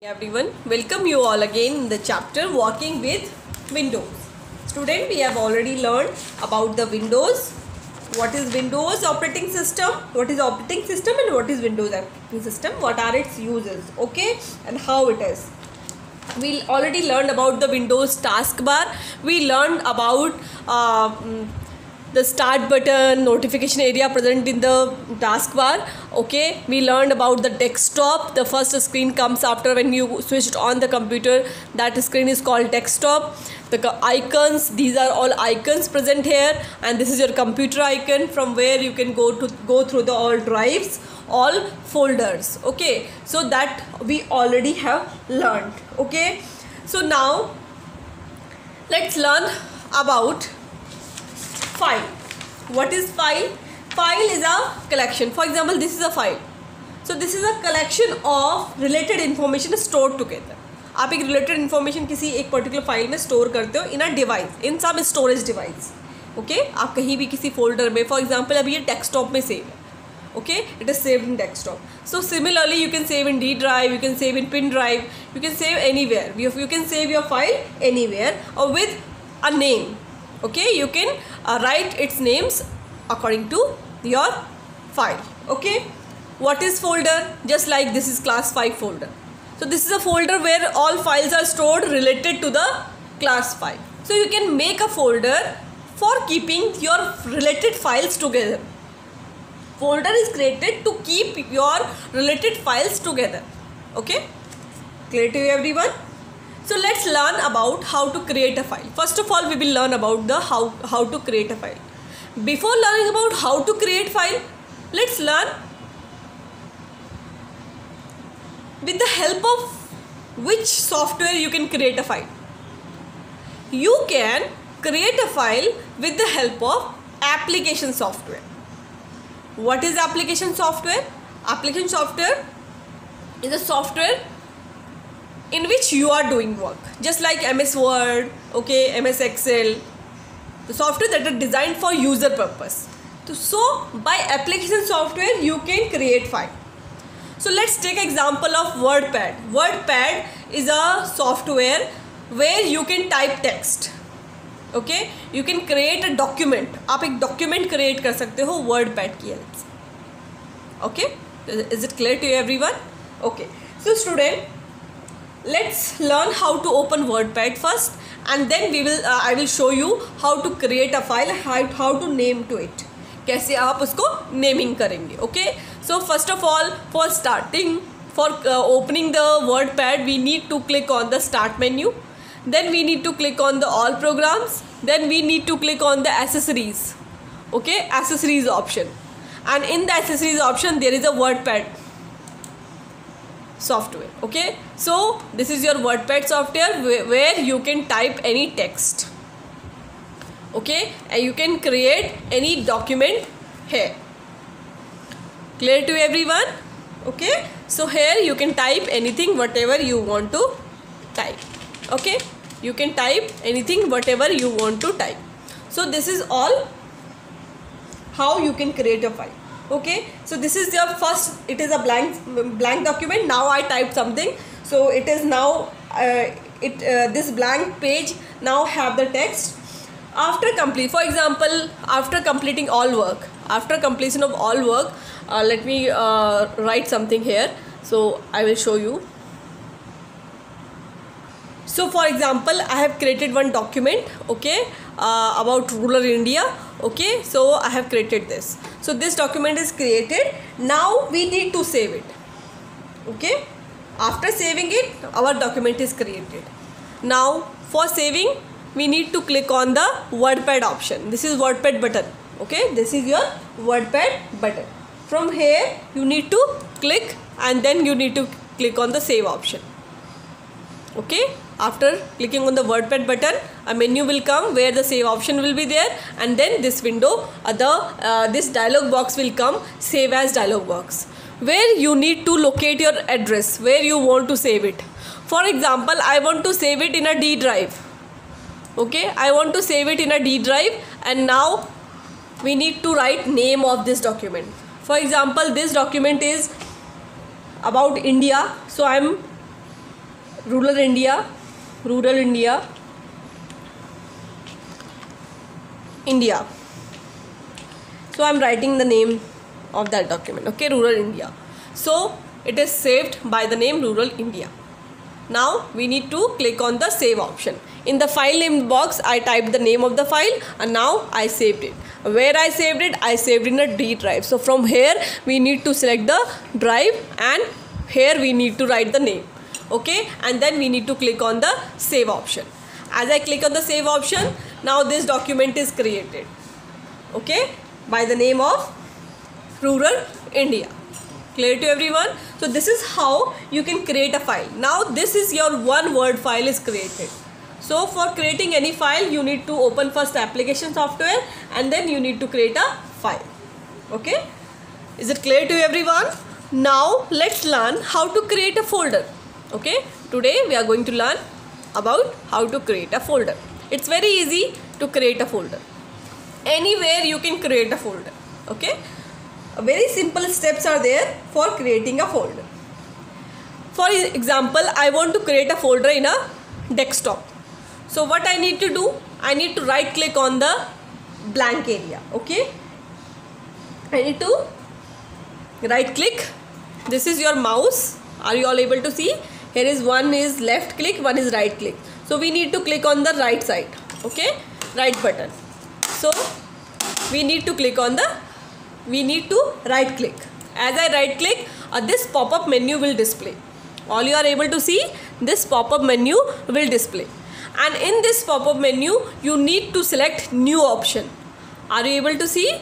Everyone, welcome you all again in the chapter working with Windows. Student, we have already learned about the Windows. What is Windows operating system? What is operating system and what is Windows operating system? What are its uses? Okay, and how it is. We already learned about the Windows taskbar. We learned about the start button, notification area present in the taskbar. Okay, we learned about the desktop. The first screen comes after when you switched on the computer. That screen is called desktop. The icons, these are all icons present here, and this is your computer icon from where you can go through the all drives, all folders. Okay, so that we already have learned. Okay, so now let's learn about file. What is file? File is a collection. For example, this is a file. So this is a collection of related information stored together. आप एक related information किसी एक particular file में store करते हो in a device, in some storage device. Okay, आप कहीं भी किसी folder में, for example अभी ये desktop में save है. Okay, it is saved in desktop. So similarly, you can save in D drive, you can save in pin drive, you can save anywhere. You can save your file anywhere or with a name. Okay, you can write its names according to your file. Okay, what is folder? Just like this is class 5 folder. So this is a folder where all files are stored related to the class 5. So you can make a folder for keeping your related files together. Folder is created to keep your related files together. Okay, clear to you everyone? So let's learn about how to create a file. First of all, we will learn about the how to create a file. Before learning about how to create file, let's learn with the help of which software you can create a file. You can create a file with the help of application software. What is application software? Application software is a software in which you are doing work, just like MS Word, okay, MS Excel, the software that are designed for user purpose. So by application software you can create file. So let's take example of WordPad. WordPad is a software where you can type text. Okay, you can create a document. आप एक document create कर सकते हो WordPad की help से. Okay, is it clear to everyone? Okay, so student, let's learn how to open WordPad first, and then I will show you how to create a file, how to name to it. कैसे आप उसको naming करेंगे. Okay, so first of all, for starting, for opening the WordPad, we need to click on the start menu. Then we need to click on the all programs. Then we need to click on the accessories. Okay, accessories option, and in the accessories option there is a WordPad software. Okay, so this is your WordPad software where you can type any text. Okay, and you can create any document here. Clear to everyone? Okay, so here you can type anything whatever you want to type. Okay, you can type anything whatever you want to type. So this is all how you can create a file. Okay, so this is your first, it is a blank document. Now I typed something, so it is now this blank page now have the text. After for example, after completing all work, after completion of all work, let me write something here, so I will show you. So for example, I have created one document, okay, about rural India. Okay, so I have created this. So this document is created. Now we need to save it. Okay, after saving it, our document is created. Now for saving, we need to click on the WordPad option. This is WordPad button. Okay, this is your WordPad button. From here you need to click, and then you need to click on the save option. Okay, after clicking on the WordPad button, a menu will come where the save option will be there, and then this window, this dialog box will come, save as dialog box, where you need to locate your address where you want to save it. For example, I want to save it in a D drive. Okay, I want to save it in a D drive, and now we need to write name of this document. For example, this document is about India, so I am rural India, India. So I'm writing the name of that document, okay, rural India. So it is saved by the name rural India. Now we need to click on the save option. In the file name box I typed the name of the file and now I saved it. Where I saved it? I saved in a D drive. So from here we need to select the drive and here we need to write the name, okay, and then we need to click on the save option. As I click on the save option, now this document is created, okay, by the name of rural India. Clear to everyone? So this is how you can create a file. Now this is your one word file is created. So for creating any file you need to open first application software and then you need to create a file, okay. Is it clear to everyone? Now let's learn how to create a folder, okay. Today we are going to learn about how to create a folder. It's very easy to create a folder. Anywhere you can create a folder, okay. Very simple steps are there for creating a folder. For example, I want to create a folder in a desktop. So what I need to do? I need to right click on the blank area, okay. I need to right click. This is your mouse. Are you all able to see? Here is one is left click, one is right click. So we need to click on the right side, okay, right button. So we need to click on the, we need to right click. As I right click, this pop-up menu will display. All you are able to see, this pop-up menu will display. And in this pop-up menu, you need to select new option. Are you able to see?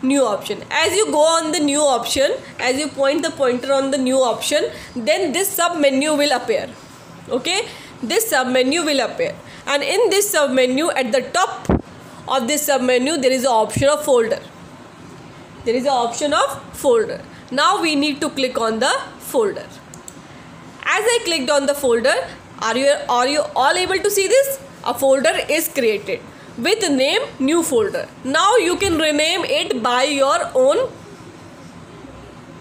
New option. As you go on the new option, as you point the pointer on the new option, then this sub menu will appear, okay. This sub menu will appear, and in this sub menu, at the top of this sub menu, there is an option of folder. There is an option of folder. Now we need to click on the folder. As I clicked on the folder, are you all able to see this? A folder is created with the name new folder. Now you can rename it by your own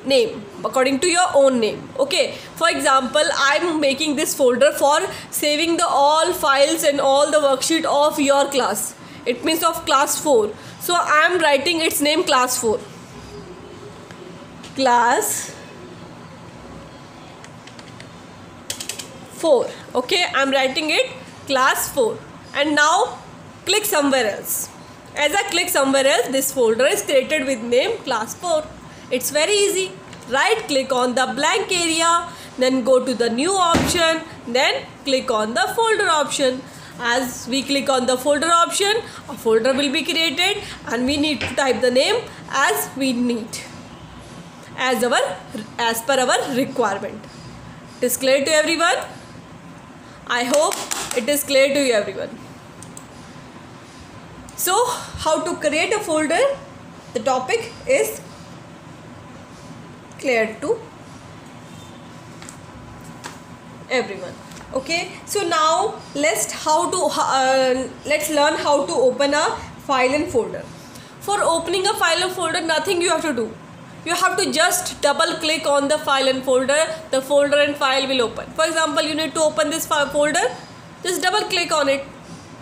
name, according to your own name, okay. For example, I am making this folder for saving the all files and all the worksheet of your class. It means of class 4. So I am writing its name class 4. Class 4, okay. I am writing it class 4 and now click somewhere else. As I click somewhere else, this folder is created with name class 4. It's very easy. Right click on the blank area, then go to the new option, then click on the folder option. As we click on the folder option, a folder will be created and we need to type the name as we need, as per our requirement. It is clear to everyone? I hope it is clear to everyone. So how to create a folder, the topic is clear to everyone, okay. So now let's learn how to open a file and folder. For opening a file and folder, nothing you have to do. You have to just double click on the file and folder. The folder and file will open. For example, you need to open this folder, just double click on it.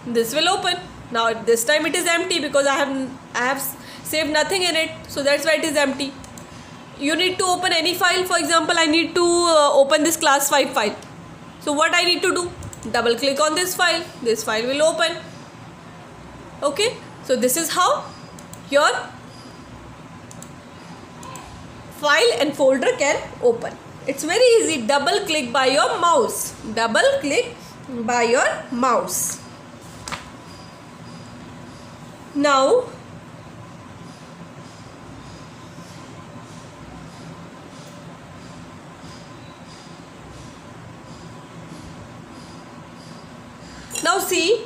This will open. Now this time it is empty because I have saved nothing in it, so that's why it is empty. You need to open any file. For example, I need to open this class 5 file. So what I need to do? Double click on this file. This file will open, okay. So this is how your file and folder can open. It's very easy. Double click by your mouse. Double click by your mouse. Now see,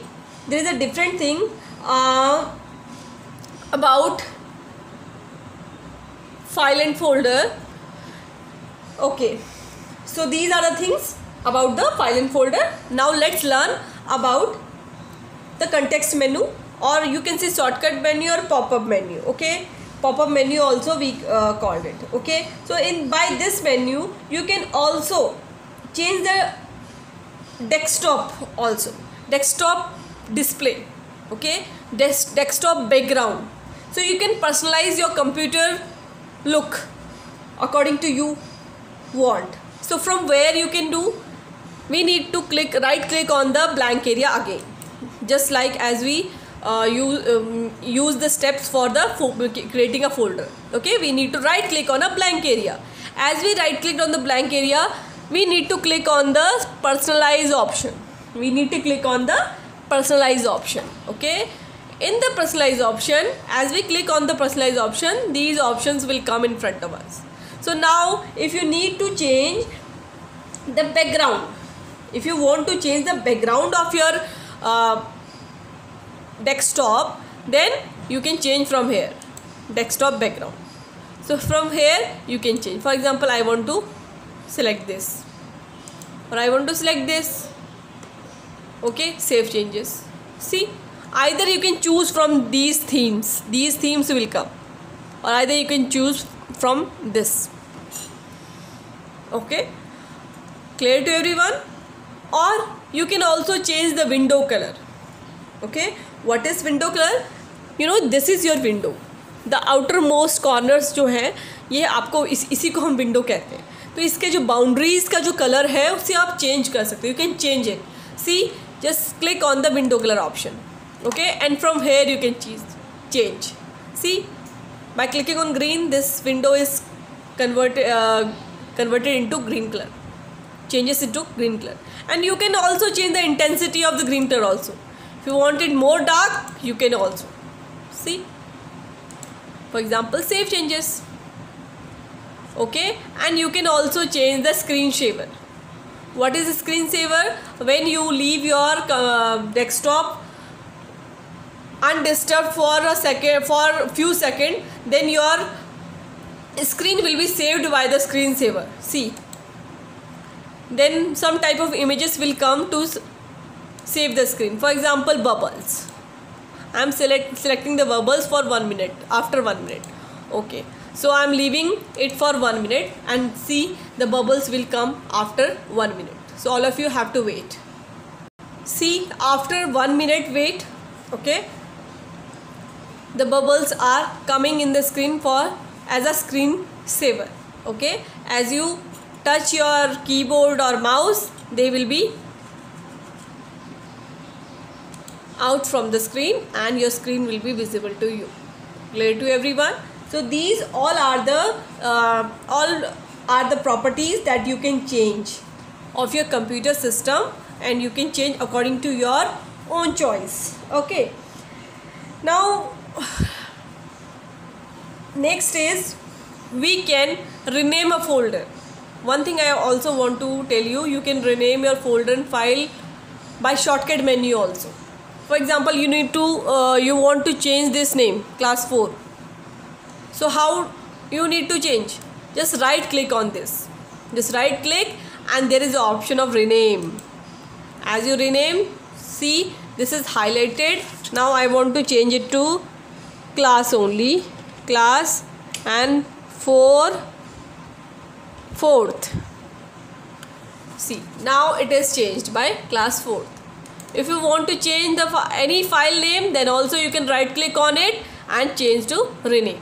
there is a different thing about file and folder, okay. So these are the things about the file and folder. Now let's learn about the context menu, or you can say shortcut menu or pop-up menu, okay. Pop-up menu also we called it, okay. So by this menu you can also change the desktop also, desktop display, okay, desktop background. So you can personalize your computer look according to you want. So from where you can do, we need to right click on the blank area again, just like as we use the steps for the creating a folder. Okay, we need to right click on a blank area. As we right clicked on the blank area, we need to click on the personalize option. We need to click on the personalize option. Okay, in the personalize option, as we click on the personalize option, these options will come in front of us. So now if you need to change the background, if you want to change the background of your desktop, then you can change from here, desktop background. So from here you can change. For example, I want to select this, or I want to select this. Okay, save changes. See, either you can choose from these themes will come, or either you can choose from this. Okay, clear to everyone? Or you can also change the window color. Okay, what is window color? You know, this is your window. The outermost corners जो हैं, ये आपको इसी को हम window कहते हैं. तो इसके जो बाउंड्रीज का जो कलर है उसे आप चेंज कर सकते हो. You can change it. See, just click on the window colour option. Okay, and from here you can change. See, by clicking on green, this window is converted into green color, changes it to green color. And you can also change the intensity of the green color also. If you want it more dark, you can also. See, for example, save changes. Okay, and you can also change the screen saver. What is a screen saver? When you leave your desktop undisturbed for a few seconds, then your screen will be saved by the screen saver. See, then some type of images will come to save the screen. For example, bubbles. I am selecting the bubbles for 1 minute, after 1 minute. Okay, so I am leaving it for 1 minute, and see, the bubbles will come after 1 minute. So all of you have to wait. See, after 1 minute wait, okay, the bubbles are coming in the screen as a screen saver. Okay, as you touch your keyboard or mouse, they will be out from the screen and your screen will be visible to you. Clear to everyone? So these all are the properties that you can change of your computer system, and you can change according to your own choice. Okay, now next is we can rename a folder. One thing I also want to tell you, you can rename your folder and file by shortcut menu also. For example, you want to change this name, class 4. So how you need to change? Just right click on this. Just right click, and there is the option of rename. As you rename, see, this is highlighted. Now I want to change it to class only, class and 4th. See, now it is changed by class 4th. If you want to change any file name, then also you can right click on it and change to rename.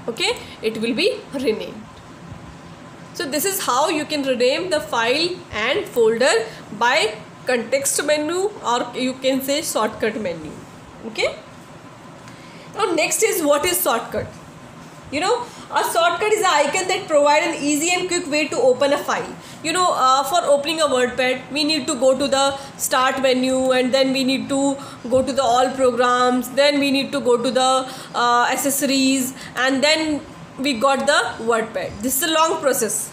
Okay, it will be renamed. So this is how you can rename the file and folder by context menu, or you can say shortcut menu. Okay, now next is, what is shortcut? You know, a shortcut is an icon that provides an easy and quick way to open a file. You know, for opening a WordPad, we need to go to the start menu, and then we need to go to the all programs, then we need to go to the accessories, and then we got the WordPad. This is a long process.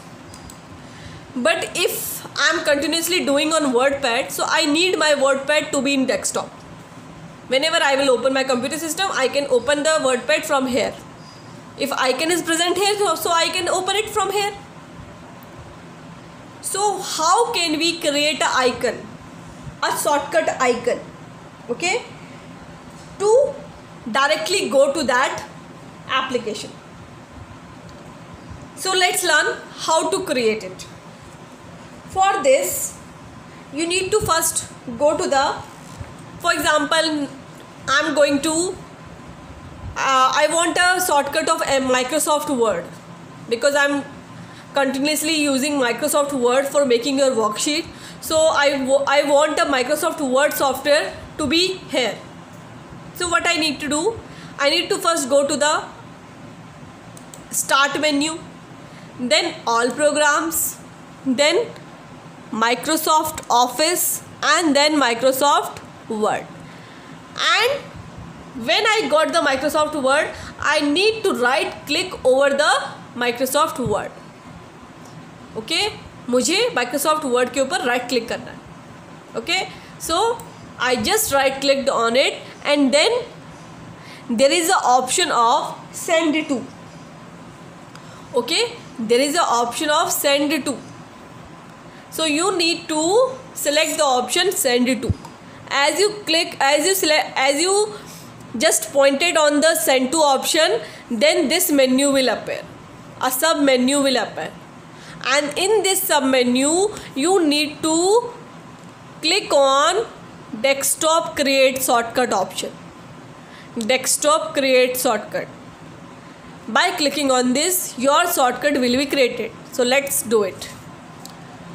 But if I am continuously doing on WordPad, so I need my WordPad to be in desktop. Whenever I will open my computer system, I can open the WordPad from here. If icon is present here, so I can open it from here. So how can we create an icon, a shortcut icon, okay, to directly go to that application? So let's learn how to create it. For this, you need to first go to the, for example, I'm going to I want a shortcut of Microsoft Word, because I'm continuously using Microsoft Word for making your worksheet. So I want a Microsoft Word software to be here. So what I need to do, I need to first go to the Start menu, then All Programs, then Microsoft Office, and then Microsoft Word. And when I got the Microsoft Word, I need to right click over the Microsoft Word. Okay मुझे Microsoft Word के ऊपर right click करना है. Okay so I just right clicked on it, and then there is a option of send to. Okay, there is a option of send to. So you need to select the option send to. As you click, as you just pointed on the send to option, then this menu will appear. A sub menu will appear, and in this sub menu you need to click on desktop create shortcut option. Desktop create shortcut. By clicking on this, your shortcut will be created. So let's do it.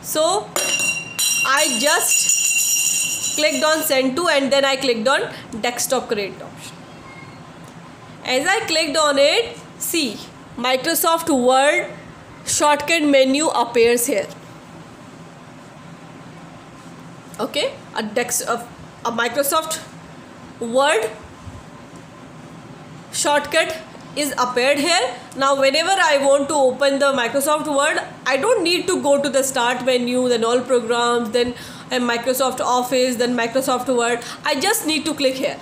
So I just clicked on send to, and then I clicked on desktop create option. As I clicked on it, see, Microsoft Word shortcut menu appears here. Okay, a Microsoft Word shortcut is appeared here. Now whenever I want to open the Microsoft Word, I don't need to go to the Start menu, then All Programs, then Microsoft Office, then Microsoft Word. I just need to click here.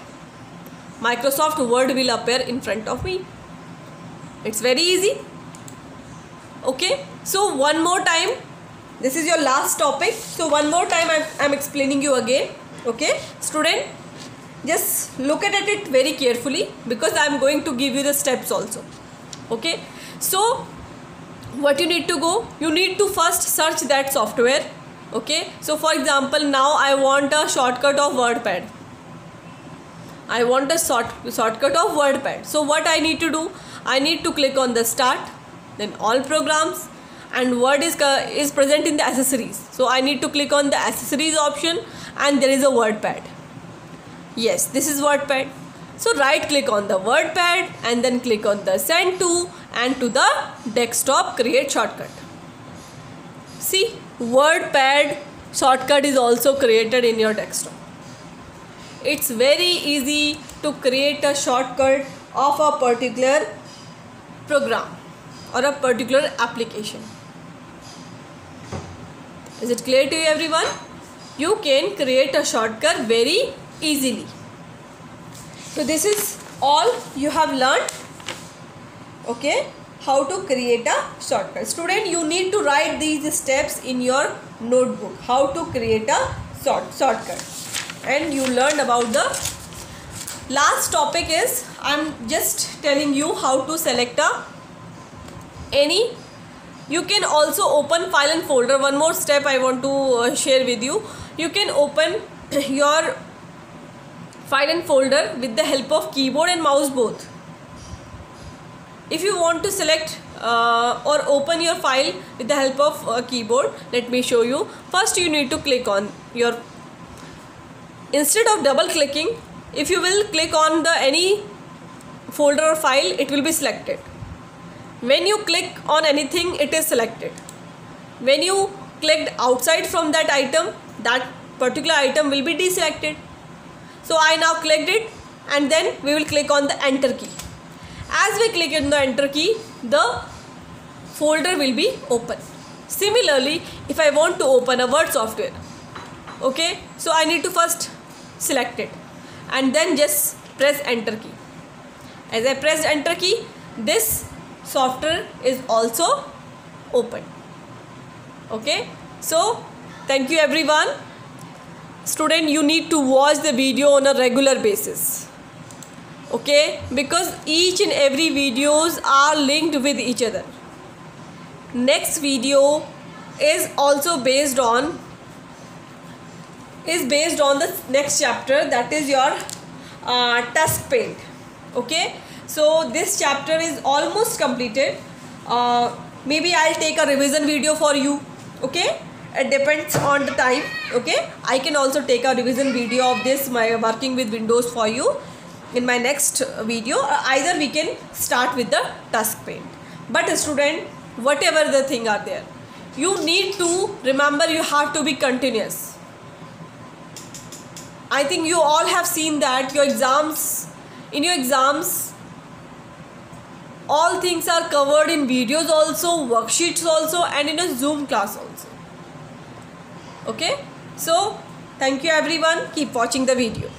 Microsoft Word will appear in front of me. It's very easy. Okay, so one more time, this is your last topic. So one more time I'm explaining you again. Okay, student, just look at it very carefully, because I'm going to give you the steps also. Okay, so what you need to go, you need to first search that software. Okay, so for example, now I want a shortcut of WordPad. I want a shortcut of WordPad. So what I need to do, I need to click on the Start, then All Programs, and Word is present in the accessories. So I need to click on the accessories option, and there is a WordPad. Yes, this is WordPad. So right click on the WordPad, and then click on the send to, and to the desktop create shortcut. See, WordPad shortcut is also created in your desktop. It's very easy to create a shortcut of a particular program or a particular application. Is it clear to you, everyone? You can create a shortcut very easily. So this is all you have learned. Okay, how to create a shortcut. Student, you need to write these steps in your notebook. How to create a shortcut. And you learned about the last topic is, I'm just telling you how to select any. You can also open file and folder. One more step I want to share with you. You can open your file and folder with the help of keyboard and mouse both. If you want to select or open your file with the help of keyboard, let me show you. First you need to click on your, instead of double clicking, if you will click on the any folder or file, it will be selected. When you click on anything, it is selected. When you clicked outside from that item, that particular item will be deselected. So I now clicked it, and then we will click on the enter key. As we click on the enter key, the folder will be open. Similarly, if I want to open a Word software, okay, so I need to first select it and then just press enter key. As I pressed enter key, this software is also open. Okay, so thank you everyone. Student, you need to watch the video on a regular basis. Okay, because each and every videos are linked with each other. Next video is also based on is based on the next chapter, that is your Tusk Paint. Okay, so this chapter is almost completed. Maybe I'll take a revision video for you. Okay, it depends on the time. Okay, I can also take a revision video of this, my working with windows, for you in my next video. Either we can start with the Tusk Paint. But student, whatever the thing are there, you need to remember, you have to be continuous. I think you all have seen that in your exams, all things are covered in videos also, worksheets also, and in a Zoom class also. Okay, so thank you everyone, keep watching the video.